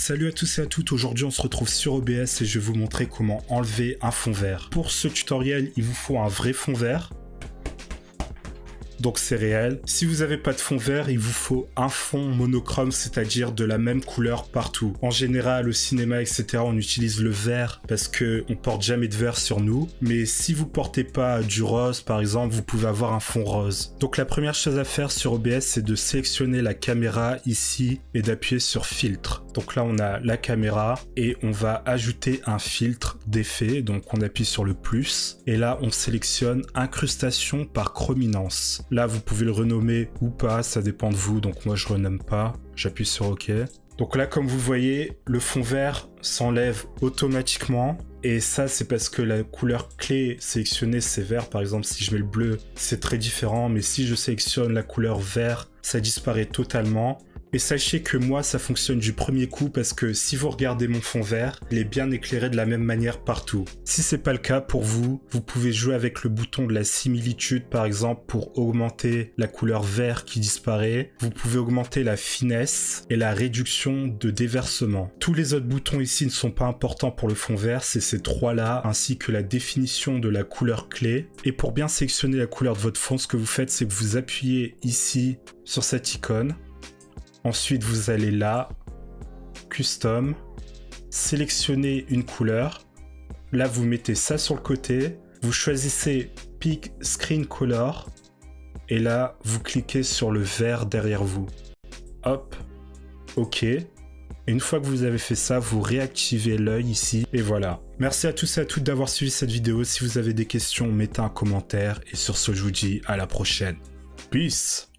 Salut à tous et à toutes, aujourd'hui on se retrouve sur OBS et je vais vous montrer comment enlever un fond vert. Pour ce tutoriel, il vous faut un vrai fond vert. Donc c'est réel. Si vous n'avez pas de fond vert, il vous faut un fond monochrome, c'est-à-dire de la même couleur partout. En général, au cinéma, etc., on utilise le vert parce qu'on porte jamais de vert sur nous. Mais si vous portez pas du rose, par exemple, vous pouvez avoir un fond rose. Donc la première chose à faire sur OBS, c'est de sélectionner la caméra ici et d'appuyer sur filtre. Donc là, on a la caméra et on va ajouter un filtre d'effet. Donc on appuie sur le plus. Et là, on sélectionne incrustation par chrominance. Là, vous pouvez le renommer ou pas, ça dépend de vous. Donc moi, je renomme pas. J'appuie sur OK. Donc là, comme vous voyez, le fond vert s'enlève automatiquement. Et ça, c'est parce que la couleur clé sélectionnée, c'est vert. Par exemple, si je mets le bleu, c'est très différent. Mais si je sélectionne la couleur vert, ça disparaît totalement. Et sachez que moi, ça fonctionne du premier coup parce que si vous regardez mon fond vert, il est bien éclairé de la même manière partout. Si c'est pas le cas pour vous, vous pouvez jouer avec le bouton de la similitude par exemple pour augmenter la couleur vert qui disparaît. Vous pouvez augmenter la finesse et la réduction de déversement. Tous les autres boutons ici ne sont pas importants pour le fond vert, c'est ces trois-là ainsi que la définition de la couleur clé. Et pour bien sélectionner la couleur de votre fond, ce que vous faites, c'est que vous appuyez ici sur cette icône. Ensuite, vous allez là, Custom, sélectionnez une couleur. Là, vous mettez ça sur le côté. Vous choisissez Pick Screen Color. Et là, vous cliquez sur le vert derrière vous. Hop, OK. Et une fois que vous avez fait ça, vous réactivez l'œil ici. Et voilà. Merci à tous et à toutes d'avoir suivi cette vidéo. Si vous avez des questions, mettez un commentaire. Et sur ce, je vous dis à la prochaine. Peace!